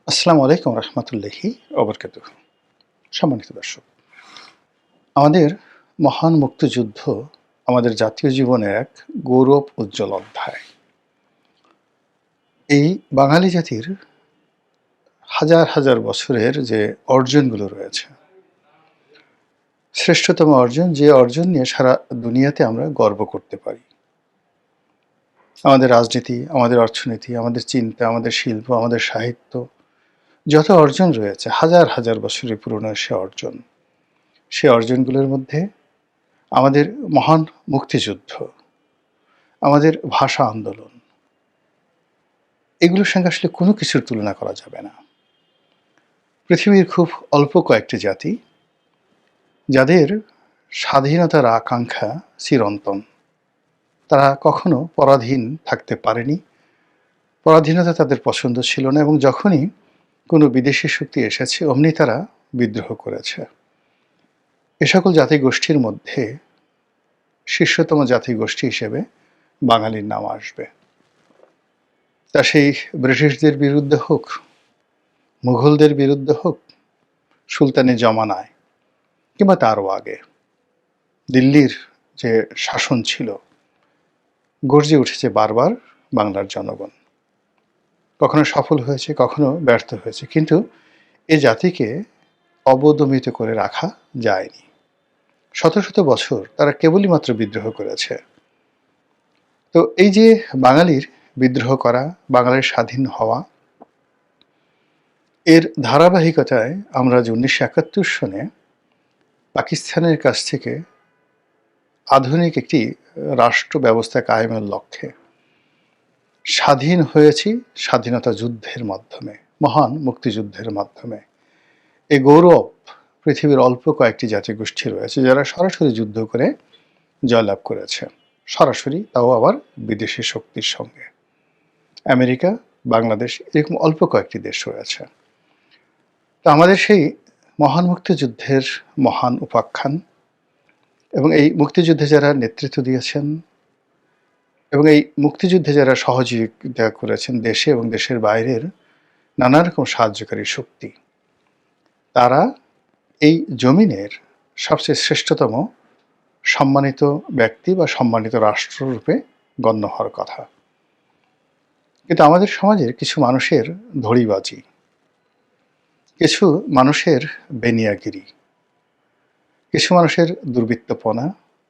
আসসালামু আলাইকুম রহমতুল্লাহি ওবরকাতুহ। সম্মানিত দর্শক, আমাদের মহান মুক্তিযুদ্ধ আমাদের জাতীয় জীবনের এক গৌরব উজ্জ্বল অধ্যায়। এই বাঙালি জাতির হাজার হাজার বছরের যে অর্জনগুলো রয়েছে, শ্রেষ্ঠতম অর্জন, যে অর্জন নিয়ে সারা দুনিয়াতে আমরা গর্ব করতে পারি। আমাদের রাজনীতি, আমাদের অর্থনীতি, আমাদের চিন্তা, আমাদের শিল্প, আমাদের সাহিত্য, যত অর্জন রয়েছে হাজার হাজার বছরের পুরনো সে অর্জনগুলোর মধ্যে আমাদের মহান মুক্তিযুদ্ধ, আমাদের ভাষা আন্দোলন, এগুলোর সঙ্গে আসলে কোনো কিছুর তুলনা করা যাবে না। পৃথিবীর খুব অল্প কয়েকটি জাতি যাদের স্বাধীনতার আকাঙ্ক্ষা চিরন্তন। তারা কখনো পরাধীন থাকতে পারেনি, পরাধীনতা তাদের পছন্দ ছিল না, এবং যখনই কোনো বিদেশি শক্তি এসেছে অমনি তারা বিদ্রোহ করেছে। এ সকল জাতিগোষ্ঠীর মধ্যে শীর্ষতম জাতিগোষ্ঠী হিসেবে বাঙালির নাম আসবে। তা সেই ব্রিটিশদের বিরুদ্ধে হোক, মুঘলদের বিরুদ্ধে হোক, সুলতানি জমানায় কিংবা তারও আগে দিল্লির যে শাসন ছিল, গর্জে উঠেছে বারবার বাংলার জনগণ। কখনো সফল হয়েছে, কখনো ব্যর্থ হয়েছে, কিন্তু এ জাতিকে অবদমিত করে রাখা যায়নি। শত শত বছর তারা কেবলই মাত্র বিদ্রোহ করেছে। তো এই যে বাঙালির বিদ্রোহ করা, বাঙালির স্বাধীন হওয়া, এর ধারাবাহিকতায় আমরা যে 1971 সনে পাকিস্তানের কাছ থেকে আধুনিক একটি রাষ্ট্র ব্যবস্থা কায়েমের লক্ষ্যে স্বাধীন হয়েছি, স্বাধীনতা যুদ্ধের মাধ্যমে, মহান মুক্তিযুদ্ধের মাধ্যমে। এই গৌরব পৃথিবীর অল্প কয়েকটি জাতিগোষ্ঠী রয়েছে যারা সরাসরি যুদ্ধ করে জয়লাভ করেছে, সরাসরি, তাও আবার বিদেশি শক্তির সঙ্গে। আমেরিকা, বাংলাদেশ, এরকম অল্প কয়েকটি দেশ রয়েছে। তো আমাদের সেই মহান মুক্তিযুদ্ধের মহান উপাখ্যান এবং এই মুক্তিযুদ্ধে যারা নেতৃত্ব দিয়েছেন এবং এই মুক্তিযুদ্ধে যারা সহযোগিতা করেছেন দেশে এবং দেশের বাইরের নানা রকম সাহায্যকারী শক্তি, তারা এই জমিনের সবচেয়ে শ্রেষ্ঠতম সম্মানিত ব্যক্তি বা সম্মানিত রাষ্ট্ররূপে গণ্য হওয়ার কথা। কিন্তু আমাদের সমাজের কিছু মানুষের ধড়িবাজি, কিছু মানুষের বেনিয়াগিরি, কিছু মানুষের দুর্বৃত্তপনা,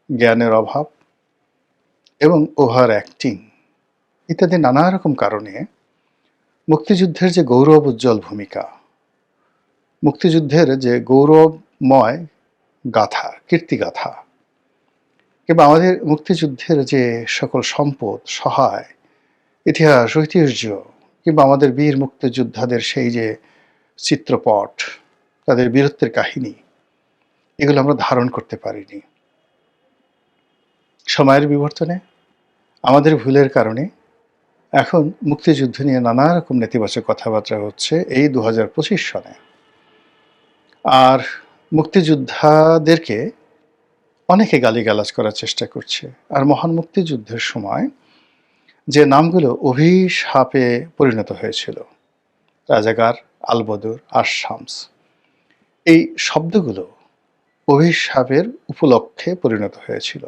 জ্ঞানের অভাব এবং ওভার অ্যাক্টিং ইত্যাদি নানা রকম কারণে মুক্তিযুদ্ধের যে গৌরব উজ্জ্বল ভূমিকা, মুক্তিযুদ্ধের যে গৌরবময় গাথা, কীর্তিগাথা, কিংবা আমাদের মুক্তিযুদ্ধের যে সকল সম্পদ, সহায়, ইতিহাস, ঐতিহ্য, কিংবা আমাদের বীর মুক্তিযোদ্ধাদের সেই যে চিত্রপট, তাদের বীরত্বের কাহিনী, এগুলো আমরা ধারণ করতে পারিনি। সময়ের বিবর্তনে, আমাদের ভুলের কারণে এখন মুক্তিযুদ্ধ নিয়ে নানা রকম নেতিবাচক কথাবার্তা হচ্ছে এই 2025 সনে। আর মুক্তিযোদ্ধাদেরকে অনেকে গালিগালাজ করার চেষ্টা করছে। আর মহান মুক্তিযুদ্ধের সময় যে নামগুলো অভিশাপে পরিণত হয়েছিল, রাজাকার, আলবদর, আশামস, এই শব্দগুলো অভিশাপের উপলক্ষে পরিণত হয়েছিল।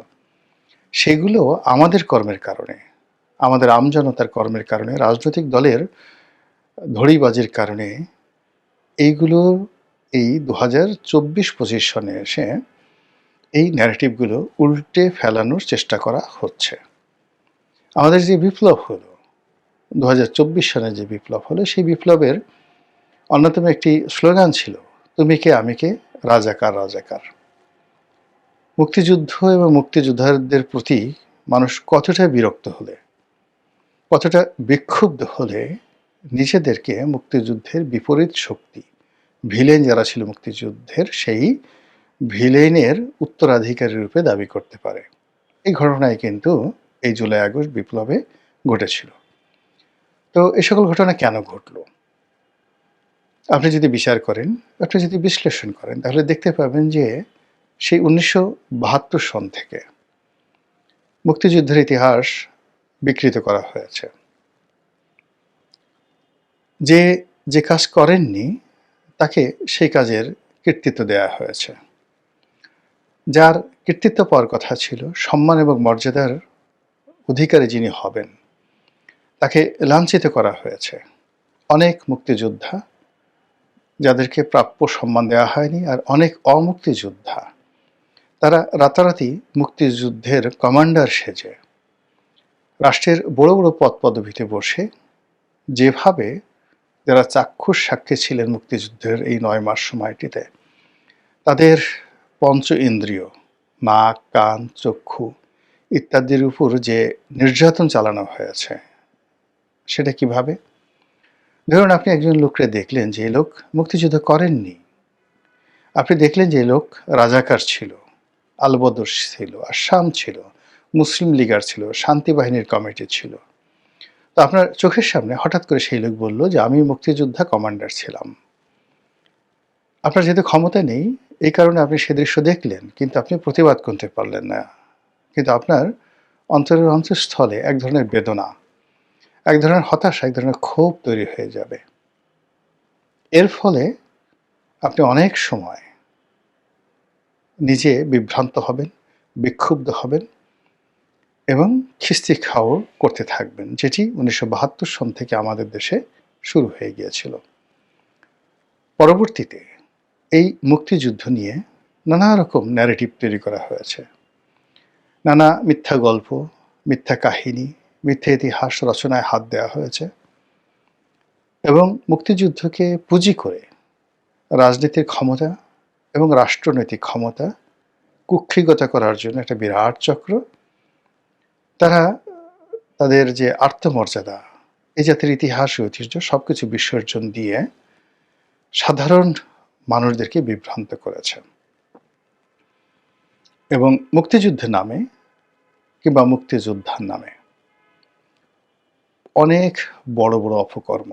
সেগুলো আমাদের কর্মের কারণে, আমাদের আমজনতার কর্মের কারণে, রাজনৈতিক দলের ধড়িবাজির কারণে এইগুলো এই 2024-25 সনে এসে এই ন্যারেটিভগুলো উল্টে ফেলানোর চেষ্টা করা হচ্ছে। আমাদের যে বিপ্লব হলো, 2024 সনে যে বিপ্লব হলো, সেই বিপ্লবের অন্যতম একটি স্লোগান ছিল, তুমি কে আমি কে, রাজাকার রাজাকার। মুক্তিযুদ্ধ এবং মুক্তিযোদ্ধাদের প্রতি মানুষ কতটা বিরক্ত হলে, কতটা বিক্ষুব্ধ হলে নিজেদেরকে মুক্তিযুদ্ধের বিপরীত শক্তি, ভিলেন যারা ছিল মুক্তিযুদ্ধের, সেই ভিলেনের উত্তরাধিকারী রূপে দাবি করতে পারে। এই ঘটনায় কিন্তু এই জুলাই আগস্ট বিপ্লবে ঘটেছিল। তো এই সকল ঘটনা কেন ঘটল? আপনি যদি বিচার করেন, আপনি যদি বিশ্লেষণ করেন, তাহলে দেখতে পাবেন যে সেই 1972 সন থেকে মুক্তিযুদ্ধের ইতিহাস বিকৃত করা হয়েছে। যে যে কাজ করেননি তাকে সেই কাজের কৃতিত্ব দেয়া হয়েছে। যার কৃতিত্ব পাওয়ার কথা ছিল, সম্মান এবং মর্যাদার অধিকারী যিনি হবেন, তাকে লাঞ্ছিত করা হয়েছে। অনেক মুক্তিযোদ্ধা যাদেরকে প্রাপ্য সম্মান দেওয়া হয়নি, আর অনেক অমুক্তিযোদ্ধা তারা রাতারাতি মুক্তিযুদ্ধের কমান্ডার সেজে রাষ্ট্রের বড় বড় পদ পদবিতে বসে যেভাবে যারা চাক্ষুষ সাক্ষী ছিলেন মুক্তিযুদ্ধের এই ৯ মাস সময়টিতে, তাদের পঞ্চ ইন্দ্রিয় নাক, কান, চক্ষু ইত্যাদির উপর যে নির্যাতন চালানো হয়েছে, সেটা কিভাবে? ধরুন, আপনি একজন লোককে দেখলেন যে এই লোক মুক্তিযুদ্ধ করেননি। আপনি দেখলেন যে এই লোক রাজাকার ছিল, আলবদর ছিল, আসাম ছিল, মুসলিম লীগার ছিল, শান্তি বাহিনীর কমিটি ছিল। তো আপনার চোখের সামনে হঠাৎ করে সেই লোক বলল যে আমি মুক্তিযোদ্ধা কমান্ডার ছিলাম। আপনার যেহেতু ক্ষমতা নেই, এই কারণে আপনি সে দৃশ্য দেখলেন, কিন্তু আপনি প্রতিবাদ করতে পারলেন না। কিন্তু আপনার অন্তরের অন্তঃস্থলে এক ধরনের বেদনা, এক ধরনের হতাশা, এক ধরনের ক্ষোভ তৈরি হয়ে যাবে। এর ফলে আপনি অনেক সময় নিজে বিভ্রান্ত হবেন, বিক্ষুব্ধ হবেন এবং খিস্তি খাওয়া করতে থাকবেন, যেটি ১৯৭২ সন থেকে আমাদের দেশে শুরু হয়ে গিয়েছিল। পরবর্তীতে এই মুক্তিযুদ্ধ নিয়ে নানা রকম ন্যারেটিভ তৈরি করা হয়েছে। নানা মিথ্যা গল্প, মিথ্যা কাহিনী, মিথ্যা ইতিহাস রচনায় হাত দেওয়া হয়েছে এবং মুক্তিযুদ্ধকে পুঁজি করে রাজনীতির ক্ষমতা এবং রাষ্ট্রনৈতিক ক্ষমতা কুক্ষিগত করার জন্য একটা বিরাট চক্র। তারা তাদের যে আত্মমর্যাদা, এই জাতির ইতিহাস ও ঐতিহ্য সবকিছু বিসর্জন দিয়ে সাধারণ মানুষদেরকে বিভ্রান্ত করেছে এবং মুক্তিযুদ্ধের নামে কিংবা মুক্তিযোদ্ধার নামে অনেক বড় বড় অপকর্ম,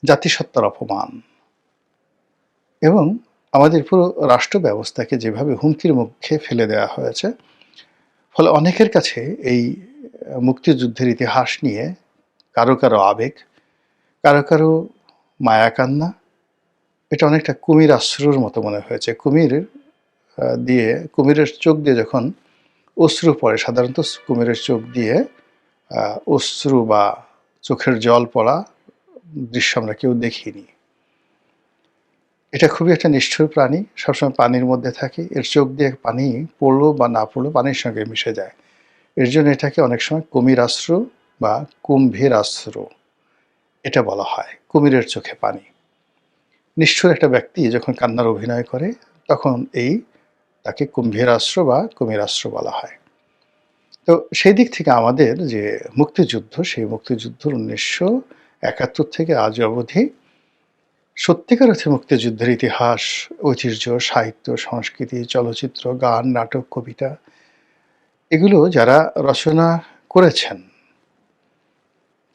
জাতিসত্তার অপমান এবং আমাদের পুরো রাষ্ট্র ব্যবস্থাকে যেভাবে হুমকির মুখে ফেলে দেওয়া হয়েছে, ফলে অনেকের কাছে এই মুক্তিযুদ্ধের ইতিহাস নিয়ে কারো কারো আবেগ, কারো কারো মায়া কান্না, এটা অনেকটা কুমির আশ্রুর মতো মনে হয়েছে। কুমিরের চোখ দিয়ে যখন অশ্রু পড়ে, সাধারণত কুমিরের চোখ দিয়ে অশ্রু বা চোখের জল পড়া দৃশ্য আমরা কেউ দেখিনি। এটা খুবই একটা নিষ্ঠুর প্রাণী, সবসময় পানির মধ্যে থাকে। এর চোখ দিয়ে পানি পড়লো বা না পড়লো পানির সঙ্গে মিশে যায়। এর জন্য এটাকে অনেক সময় কুমির আশ্রু বা কুম্ভীর আশ্রু এটা বলা হয়। কুমিরের চোখে পানি। নিষ্ঠুর একটা ব্যক্তি যখন কান্নার অভিনয় করে, তখন তাকে কুম্ভীরাশ্র বা কুমিরাশ্র বলা হয়। তো সেই দিক থেকে আমাদের যে মুক্তিযুদ্ধ, সেই মুক্তিযুদ্ধ ১৯৭১ থেকে আজ অবধি সত্যিকার অর্থে মুক্তিযুদ্ধের ইতিহাস, ঐতিহ্য, সাহিত্য, সংস্কৃতি, চলচ্চিত্র, গান, নাটক, কবিতা এগুলো যারা রচনা করেছেন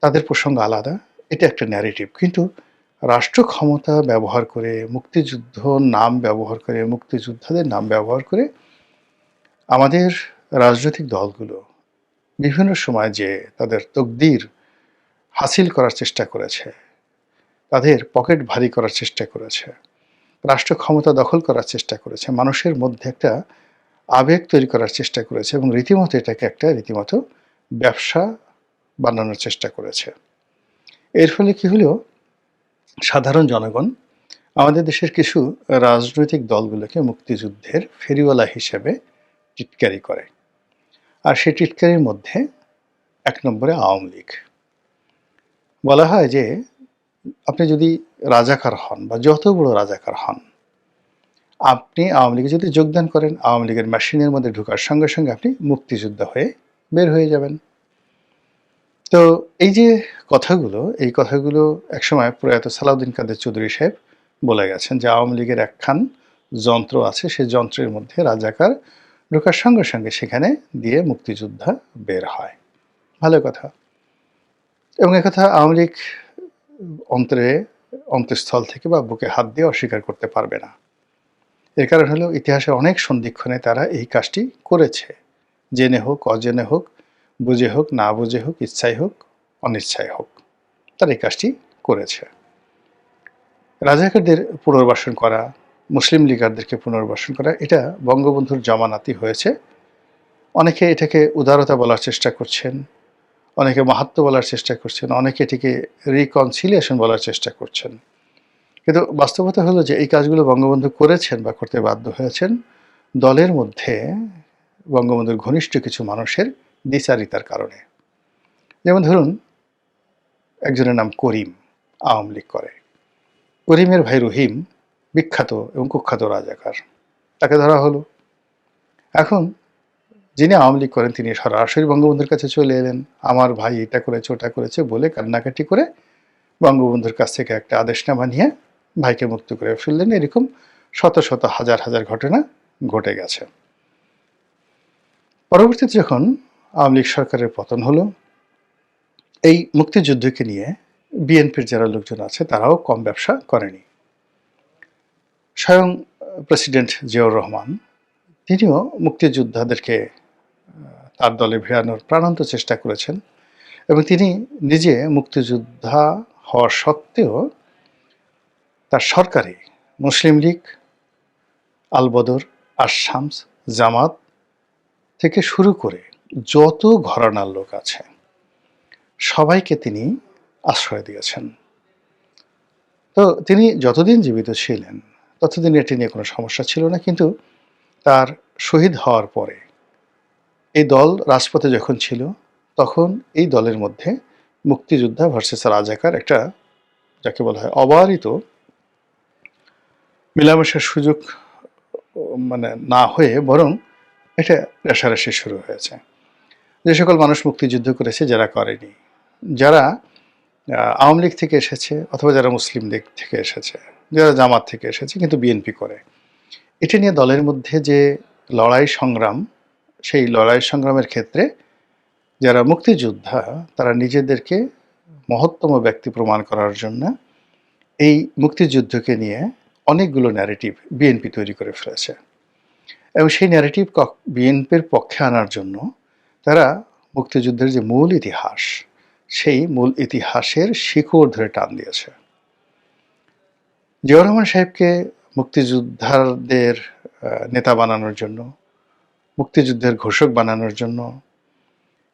তাদের প্রসঙ্গ আলাদা। এটা একটা ন্যারেটিভ। কিন্তু রাষ্ট্র ক্ষমতা ব্যবহার করে, মুক্তিযুদ্ধ নাম ব্যবহার করে, মুক্তিযোদ্ধাদের নাম ব্যবহার করে আমাদের রাজনৈতিক দলগুলো বিভিন্ন সময় যে তাদের তকদির হাসিল করার চেষ্টা করেছে, তাদের পকেট ভারী করার চেষ্টা করেছে, রাষ্ট্র ক্ষমতা দখল করার চেষ্টা করেছে, মানুষের মধ্যে একটা আবেগ তৈরি করার চেষ্টা করেছে এবং রীতিমতো এটাকে একটা রীতিমতো ব্যবসা বানানোর চেষ্টা করেছে। এর ফলে কি হলো, সাধারণ জনগণ আমাদের দেশের কিছু রাজনৈতিক দলগুলোকে মুক্তিযুদ্ধের ফেরিওয়ালা হিসেবে টিটকারি করে। আর সেই টিটকারির মধ্যে ১ নম্বরে আওয়ামী লীগ। বলা হয় যে আপনি যদি রাজাকার হন বা যত বড় রাজাকার হন, আপনি আওয়ামী লীগে যদি যোগদান করেন, আওয়ামী লীগের মেশিনের মধ্যে ঢোকার সঙ্গে সঙ্গে আপনি মুক্তিযোদ্ধা হয়ে বের হয়ে যাবেন। তো এই যে কথাগুলো, এই কথাগুলো একসময় প্রয়াত সালাউদ্দিন কাদের চৌধুরী সাহেব বলে গেছেন যে আওয়ামী লীগের একখান যন্ত্র আছে, সেই যন্ত্রের মধ্যে রাজাকার ঢোকার সঙ্গে সঙ্গে সেখানে দিয়ে মুক্তিযোদ্ধা বের হয়। ভালো কথা। এবং একথা আওয়ামী লীগ অন্তঃস্থল থেকে বা বুকে হাত দিয়ে অস্বীকার করতে পারবে না। এর কারণ হলো ইতিহাসে অনেক সন্ধিক্ষণে তারা এই কাজটি করেছে। জেনে হোক, অজেনে হোক, বুঝে হোক, না বুঝে হোক, ইচ্ছায় হোক, অনিচ্ছায় হোক, তারা এই কাজটি করেছে। রাজাকারদের পুনর্বাসন করা, মুসলিম লীগারদেরকে পুনর্বাসন করা, এটা বঙ্গবন্ধুর জামানাতেই হয়েছে। অনেকে এটাকে উদারতা বলার চেষ্টা করছেন, অনেকে মাহাত্ম্য বলার চেষ্টা করছেন, অনেকে এটিকে রিকনসিলিয়েশন বলার চেষ্টা করছেন। কিন্তু বাস্তবতা হলো যে এই কাজগুলো বঙ্গবন্ধু করেছেন বা করতে বাধ্য হয়েছেন দলের মধ্যে বঙ্গবন্ধুর ঘনিষ্ঠ কিছু মানুষের দ্বিচারিতার কারণে। যেমন ধরুন, একজনের নাম করিম, আওয়ামী লীগ করে। করিমের ভাই রহিম বিখ্যাত এবং কুখ্যাত রাজাকার, তাকে ধরা হলো। এখন যিনি আওয়ামী লীগ করেন তিনি সরাসরি বঙ্গবন্ধুর কাছে চলে এলেন, আমার ভাই এটা করেছে ওটা করেছে বলে কান্নাকাটি করে বঙ্গবন্ধুর কাছ থেকে একটা আদেশনামা নিয়ে ভাইকে মুক্ত করে ফেললেন। এরকম শত শত হাজার হাজার ঘটনা ঘটে গেছে। পরবর্তীতে যখন আওয়ামী লীগ সরকারের পতন হলো, এই মুক্তিযুদ্ধকে নিয়ে বিএনপির যারা লোকজন আছে তারাও কম ব্যবসা করেনি। স্বয়ং প্রেসিডেন্ট জিয়াউর রহমান তিনিও মুক্তিযোদ্ধাদেরকে তার দলে ভিড়ানোর প্রাণান্ত চেষ্টা করেছেন এবং তিনি নিজে মুক্তিযোদ্ধা হওয়া সত্ত্বেও তার সরকারে মুসলিম লীগ, আলবদর, আশামস, জামাত থেকে শুরু করে যত ঘরানার লোক আছে সবাইকে তিনি আশ্রয় দিয়েছেন। তো তিনি যতদিন জীবিত ছিলেন ততদিন এটি নিয়ে কোনো সমস্যা ছিল না, কিন্তু তার শহীদ হওয়ার পরে এই দল রাজপথে যখন ছিল তখন এই দলের মধ্যে মুক্তিযোদ্ধা ভার্সেস রাজাকার একটা, যাকে বলা হয় অবারিত মেলামেশার সুযোগ মানে না হয়ে বরং এটা রেষারেষি শুরু হয়েছে। যে সকল মানুষ মুক্তিযুদ্ধ করেছে, যারা করেনি, যারা আওয়ামী লীগ থেকে এসেছে অথবা যারা মুসলিম লীগ থেকে এসেছে, যারা জামাত থেকে এসেছে কিন্তু বিএনপি করে, এটা নিয়ে দলের মধ্যে যে লড়াই সংগ্রাম, সেই লড়াই সংগ্রামের ক্ষেত্রে যারা মুক্তিযোদ্ধা তারা নিজেদেরকে মহত্তম ব্যক্তি প্রমাণ করার জন্য এই মুক্তিযুদ্ধকে নিয়ে অনেকগুলো ন্যারেটিভ বিএনপি তৈরি করে ফেলেছে এবং সেই ন্যারেটিভ বিএনপির পক্ষে আনার জন্য তারা মুক্তিযুদ্ধের যে মূল ইতিহাস, সেই মূল ইতিহাসের শিকড় ধরে টান দিয়েছে। জিয়াউর রহমান সাহেবকে মুক্তিযোদ্ধাদের নেতা বানানোর জন্য, মুক্তিযুদ্ধের ঘোষক বানানোর জন্য,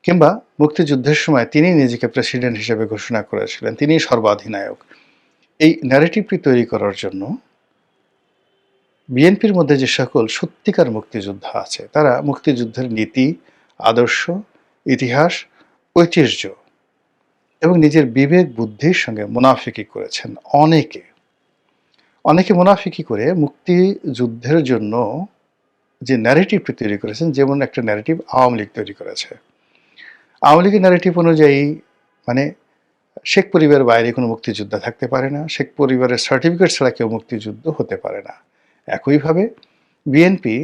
কিংবা মুক্তিযুদ্ধের সময় তিনি নিজেকে প্রেসিডেন্ট হিসেবে ঘোষণা করেছিলেন, তিনি সর্বাধিনায়ক, এই ন্যারেটিভটি তৈরি করার জন্য বিএনপির মধ্যে যে সকল সত্যিকার মুক্তিযোদ্ধা আছে তারা মুক্তিযুদ্ধের নীতি, আদর্শ, ইতিহাস, ঐতিহ্য এবং নিজের বিবেক বুদ্ধির সঙ্গে মুনাফিকি করেছেন। অনেকে মুনাফিকি করে মুক্তিযুদ্ধের জন্য যে ন্যারেটিভটি তৈরি করেছেন, যেমন একটা ন্যারেটিভ আওয়ামী লীগ তৈরি করেছে। আওয়ামী লীগের ন্যারেটিভ অনুযায়ী মানে শেখ পরিবারের বাইরে কোনো মুক্তিযোদ্ধা থাকতে পারে না, শেখ পরিবারের সার্টিফিকেট ছাড়া কেউ মুক্তিযুদ্ধ হতে পারে না। একইভাবে বিএনপি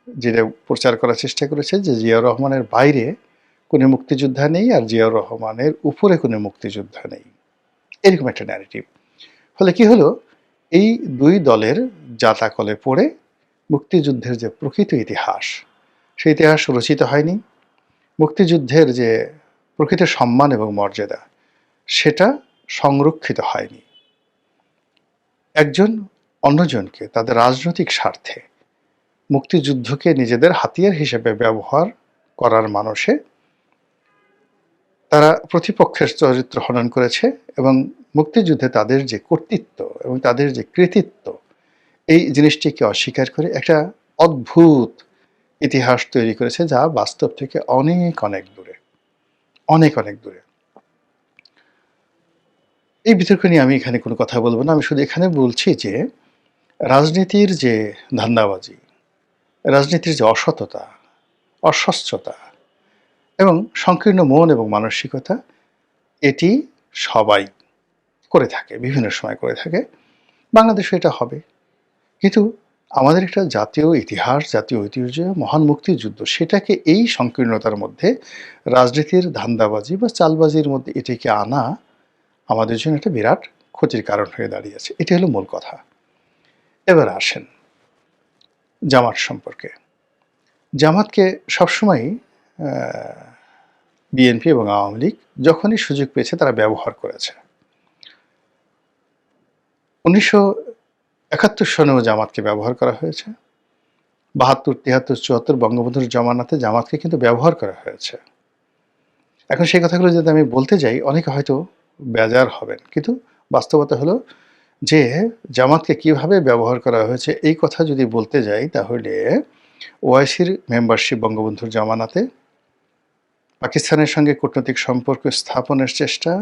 যেটা প্রচার করার চেষ্টা করেছে যে জিয়াউর রহমানের বাইরে কোনো মুক্তিযোদ্ধা নেই আর জিয়াউর রহমানের উপরে কোনো মুক্তিযোদ্ধা নেই, এরকম একটা ন্যারেটিভ। ফলে কি হলো, এই দুই দলের জাতাকলে পড়ে মুক্তিযুদ্ধের যে প্রকৃত ইতিহাস, সেই ইতিহাস রচিত হয়নি। মুক্তিযুদ্ধের যে প্রকৃত সম্মান এবং মর্যাদা, সেটা সংরক্ষিত হয়নি। একজন অন্যজনকে তাদের রাজনৈতিক স্বার্থে মুক্তিযুদ্ধকে নিজেদের হাতিয়ার হিসেবে ব্যবহার করার মানসে তারা প্রতিপক্ষের চরিত্র হনন করেছে এবং মুক্তিযুদ্ধে তাদের যে কর্তৃত্ব এবং তাদের যে কৃতিত্ব, এই জিনিসটিকে অস্বীকার করে একটা অদ্ভুত ইতিহাস তৈরি করেছে যা বাস্তব থেকে অনেক অনেক দূরে, অনেক অনেক দূরে। এই বিতর্ক নিয়ে আমি এখানে কোনো কথা বলবো না, আমি শুধু এখানে বলছি যে রাজনীতির যে ধান্দাবাজি, রাজনীতির যে অসততা, অস্বচ্ছতা এবং সংকীর্ণ মন এবং মানসিকতা, এটি সবাই করে থাকে, বিভিন্ন সময় করে থাকে। বাংলাদেশে এটা হবে, কিন্তু আমাদের একটা জাতীয় ইতিহাস, জাতীয় ঐতিহ্য, মহান মুক্তিযুদ্ধ, সেটাকে এই সংকীর্ণতার মধ্যে রাজনীতির ধান্দাবাজি বা চালবাজির মধ্যে এটিকে আনা আমাদের জন্য একটা বিরাট ক্ষতির কারণ হয়ে দাঁড়িয়েছে। এটি হলো মূল কথা। এবার আসেন জামাত সম্পর্কে। জামাতকে সবসময়ই বিএনপি এবং আওয়ামী লীগ যখনই সুযোগ পেয়েছে তারা ব্যবহার করেছে। 1971 সনেও জামাতকে ব্যবহার করা হয়েছে। ৭২, ৭৩, ৭৪ বঙ্গবন্ধুর জমানাতে জামাতকে কিন্তু ব্যবহার করা হয়েছে। এখন সেই কথাগুলো যদি আমি বলতে যাই, অনেকে হয়তো বেজার হবেন। কিন্তু বাস্তবতা হলো যে জামাতকে কিভাবে ব্যবহার করা হয়েছে এই কথা যদি বলতে যাই, তাহলে ওআইসির মেম্বারশিপ বঙ্গবন্ধুর জমানাতে, পাকিস্তানের সঙ্গে কূটনৈতিক সম্পর্ক স্থাপনের চেষ্টা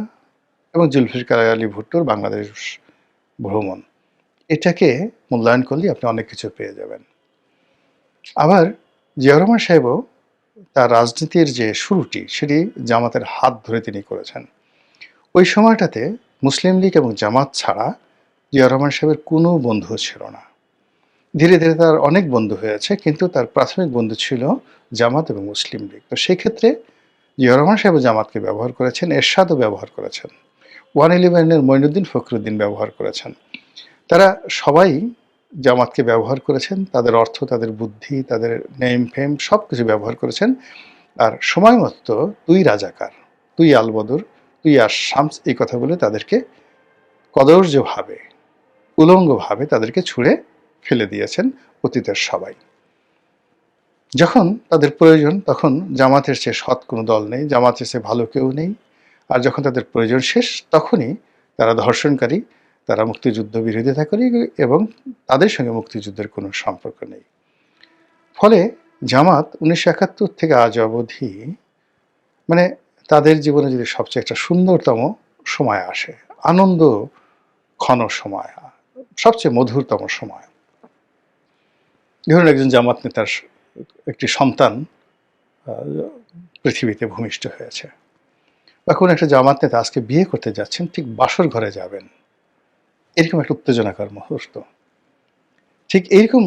এবং জুলফিকার আলী ভুট্টোর বাংলাদেশ ভ্রমণ, এটাকে মূল্যায়ন করলেই আপনি অনেক কিছু পেয়ে যাবেন। আবার জিয়াউর রহমান সাহেবও তার রাজনীতির যে শুরুটি, সেটি জামাতের হাত ধরে তিনি করেছেন। ওই সময়টাতে মুসলিম লীগ এবং জামাত ছাড়া জিয়াউর রহমান সাহেবের কোনো বন্ধু ছিল না। ধীরে ধীরে তার অনেক বন্ধু হয়েছে, কিন্তু তার প্রাথমিক বন্ধু ছিল জামাত এবং মুসলিম লীগ। তো সেক্ষেত্রে জিয়াউর রহমান সাহেব জামাতকে ব্যবহার করেছেন, এরশাদও ব্যবহার করেছেন, 111-এর মঈনুদ্দিন ফখরুদ্দিন ব্যবহার করেছেন। তারা সবাই জামাতকে ব্যবহার করেছেন, তাদের অর্থ, তাদের বুদ্ধি, তাদের নেম ফেম সব কিছু ব্যবহার করেছেন। আর সময় মতো তুই রাজাকার, তুই আলবদর, তুই আর শামস, এই কথা বলে তাদেরকে কদর্যভাবে, উলঙ্গভাবে তাদেরকে ছুঁড়ে ফেলে দিয়েছেন অতীতের সবাই। যখন তাদের প্রয়োজন, তখন জামাতের চেয়ে সৎ কোনো দল নেই, জামাতের চেয়ে ভালো কেউ নেই। আর যখন তাদের প্রয়োজন শেষ, তখনই তারা ধর্ষণকারী, তারা মুক্তিযুদ্ধ বিরোধিতা করে এবং তাদের সঙ্গে মুক্তিযুদ্ধের কোনো সম্পর্ক নেই। ফলে জামাত 1971 থেকে আজ অবধি, মানে তাদের জীবনে যদি সবচেয়ে একটা সুন্দরতম সময় আসে, আনন্দ ঘন সময়, সবচেয়ে মধুরতম সময়। ধরুন একজন জামাত নেতার একটি সন্তান পৃথিবীতে ভূমিষ্ঠ হয়েছে, বা কোনো একটা জামাত নেতা আজকে বিয়ে করতে যাচ্ছেন, ঠিক বাসর ঘরে যাবেন, এরকম একটা উত্তেজনাকর মুহূর্ত। ঠিক এইরকম,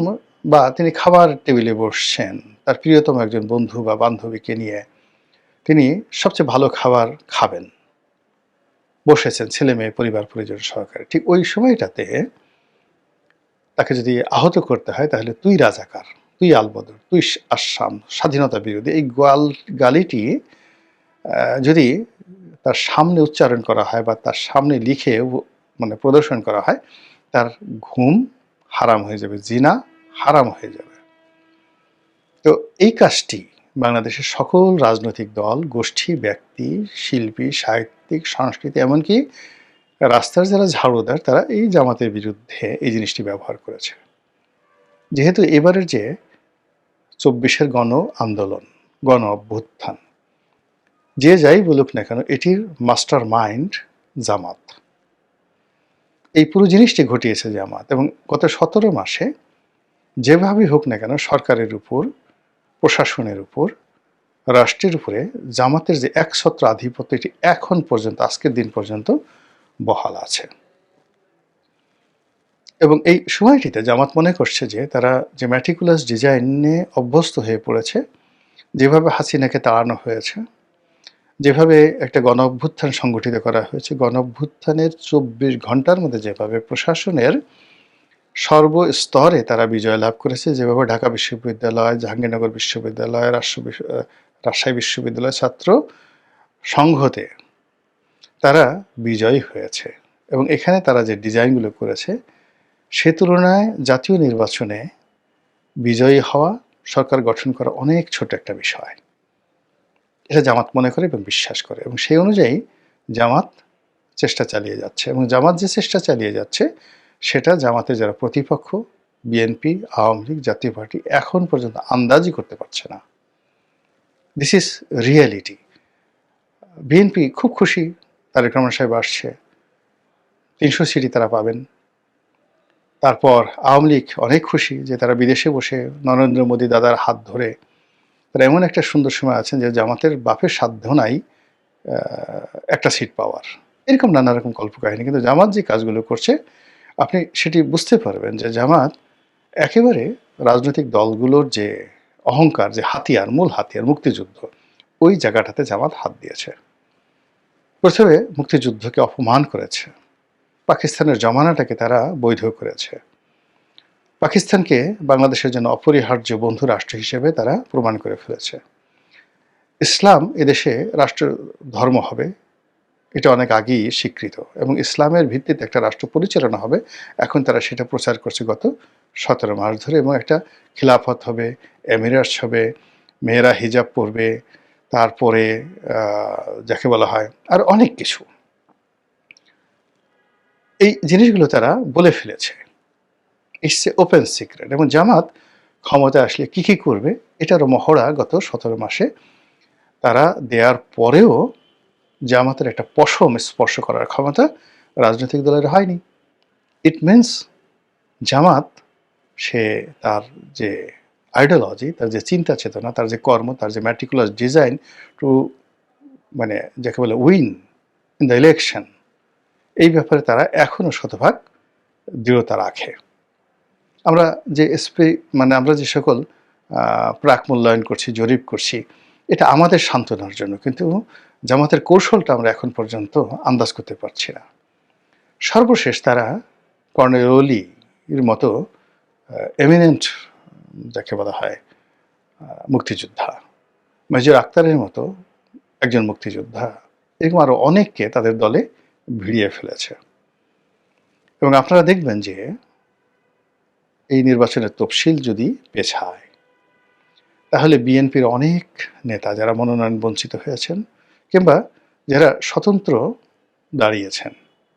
বা তিনি খাবার টেবিলে বসছেন, তার প্রিয়তম একজন বন্ধু বা বান্ধবীকে নিয়ে তিনি সবচেয়ে ভালো খাবার খাবেন, বসেছেন ছেলে মেয়ে পরিবার পরিজন সহকারে। ঠিক ওই সময়টাতে তাকে যদি আহত করতে হয়, তাহলে তুই রাজাকার, তুই আলবদর, তুই আসাম, স্বাধীনতা বিরোধী, এই গালিটি যদি তার সামনে উচ্চারণ করা হয় বা তার সামনে লিখে মানে প্রদর্শন করা হয়, তার ঘুম হারাম হয়ে যাবে, জিনা হারাম হয়ে যাবে। তো এই কাজটি বাংলাদেশের সকল রাজনৈতিক দল, গোষ্ঠী, ব্যক্তি, শিল্পী, সাহিত্যিক, সংস্কৃতি, এমনকি রাস্তার যারা ঝাড়ুদার, তারা এই জামাতের বিরুদ্ধে এই জিনিসটি ব্যবহার করেছে। যেহেতু এবারের যে 24-এর গণ আন্দোলন, গণ অভ্যুত্থান, যে যাই বলুক না কেন, এটির মাস্টার মাইন্ড জামাত। এই পুরো জিনিসটি ঘটিয়েছে জামাত, এবং গত 17 মাসে যেভাবেই হোক না কেন সরকারের উপর, প্রশাসনের উপর, রাষ্ট্রের উপরে জামাতের যে একছত্র আধিপত্য, এটি এখন পর্যন্ত, আজকের দিন পর্যন্ত বহাল আছে। এবং এই সময়টিতে জামাত মনে করছে যে তারা যে ম্যাটিকুলাস ডিজাইনে অভ্যস্ত হয়ে পড়েছে, যেভাবে হাসিনাকে তাড়ানো হয়েছে, যেভাবে একটা গণ অভ্যুত্থান সংগঠিত করা হয়েছে, গণ অভ্যুত্থানের 24 ঘন্টার মধ্যে যেভাবে প্রশাসনের সর্বস্তরে তারা বিজয় লাভ করেছে, যেভাবে ঢাকা বিশ্ববিদ্যালয়, জাহাঙ্গীরনগর বিশ্ববিদ্যালয়, রাজশাহী বিশ্ববিদ্যালয় ছাত্র সংঘতে তারা বিজয়ী হয়েছে। এবং এখানে তারা যে ডিজাইনগুলো করেছে, সে তুলনায় জাতীয় নির্বাচনে বিজয়ী হওয়া, সরকার গঠন করা অনেক ছোট একটা বিষয়। এটা জামাত মনে করে এবং বিশ্বাস করে, এবং সেই অনুযায়ী জামাত চেষ্টা চালিয়ে যাচ্ছে। এবং জামাত যে চেষ্টা চালিয়ে যাচ্ছে, সেটা জামাতের যারা প্রতিপক্ষ, বিএনপি, আওয়ামী লীগ, জাতীয় পার্টি, এখন পর্যন্ত আন্দাজই করতে পারছে না। This is reality. বিএনপি খুব খুশি তারেক রহমান সাহেব আসছে, 300 সিটই তারা পাবেন। তারপর আওয়ামী লীগ অনেক খুশি যে তারা বিদেশে বসে নরেন্দ্র মোদী দাদার হাত ধরে তারা এমন একটা সুন্দর সময় আছেন যে জামাতের বাপের সাধ্য নাই একটা সিট পাওয়ার। এরকম নানা রকম কল্পকাহিনী। কিন্তু জামাত যে কাজগুলো করছে, আপনি সেটি বুঝতে পারবেন যে জামাত একেবারে রাজনৈতিক দলগুলোর যে অহংকার, যে হাতিয়ার, মূল হাতিয়ার মুক্তিযুদ্ধ, ওই জায়গাটাতে জামাত হাত দিয়েছে। প্রথমে মুক্তিযুদ্ধকে অপমান করেছে, পাকিস্তানের জমানাটাকে তারা বৈধ করেছে, পাকিস্তানকে বাংলাদেশের জন্য অপরিহার্য বন্ধু রাষ্ট্র হিসেবে তারা প্রমাণ করে ফেলেছে। ইসলাম এদেশে রাষ্ট্র ধর্ম হবে, এটা অনেক আগেই স্বীকৃত এবং ইসলামের ভিত্তিতে একটা রাষ্ট্র পরিচালনা হবে। এখন তারা সেটা প্রচার করছে গত ১৭ মাস ধরে এবং একটা খিলাফত হবে, এমিরেটস হবে, মেয়েরা হিজাব পরবে, তারপরে যাকে বলা হয় আর অনেক কিছু। এই জিনিসগুলো তারা বলে ফেলেছে। ইটস এ ওপেন সিক্রেট এবং জামাত ক্ষমতায় আসলে কী করবে এটারও মহড়া গত ১৭ মাসে তারা দেওয়ার পরেও জামাতের একটা পশম স্পর্শ করার ক্ষমতা রাজনৈতিক দলের হয়নি। ইট মিনস জামাত সে তার যে আইডিওলজি, তার যে চিন্তা চেতনা, তার যে কর্ম, তার যে ম্যাটিকুলাস ডিজাইন টু মানে যাকে বলে উইন ইন দ্য ইলেকশন, এই ব্যাপারে তারা এখনও শতভাগ দৃঢ়তা রাখে। আমরা যে আমরা যে সকল প্রাক মূল্যায়ন করছি, জরিপ করছি, এটা আমাদের সান্ত্বনার জন্য, কিন্তু জামাতের কৌশলটা আমরা এখন পর্যন্ত আন্দাজ করতে পারছি না। সর্বশেষ তারা কর্নেল ওলির মতো এমিনেন্ট যাকে বলা হয় মুক্তিযোদ্ধা, মেজর আক্তারের মতো একজন মুক্তিযোদ্ধা, এরকম আরও অনেককে তাদের দলে ভিড়িয়ে ফেলেছে। এবং আপনারা দেখবেন যে এই নির্বাচনের তফসিল যদি পেছায়, তাহলে বিএনপির অনেক নেতা যারা মনোনয়ন বঞ্চিত হয়েছেন কিংবা যারা স্বতন্ত্র দাঁড়িয়েছেন,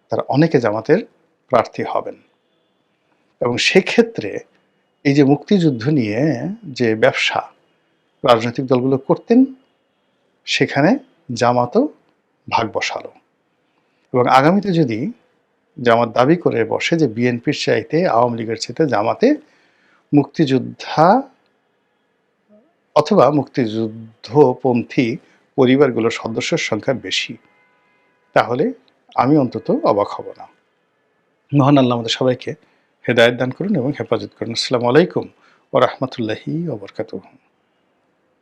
তারা অনেকে জামাতের প্রার্থী হবেন। এবং সেক্ষেত্রে এই যে মুক্তিযুদ্ধ নিয়ে যে ব্যবসা রাজনৈতিক দলগুলো করতেন, সেখানে জামাতও ভাগ বসালো। এবং আগামীতে যদি জামাত দাবি করে বসে যে বিএনপির চাইতে, আওয়ামী লীগের চাইতে জামাতে মুক্তিযোদ্ধা অথবা মুক্তিযুদ্ধপন্থী পরিবারগুলোর সদস্যের সংখ্যা বেশি, তাহলে আমি অন্তত অবাক হব না। মহান আল্লাহ আমাদের সবাইকে হেদায়েত দান করুন এবং হেফাজত করুন। আসসালামু আলাইকুম ওয়া রাহমাতুল্লাহি ওয়া বারাকাতুহু।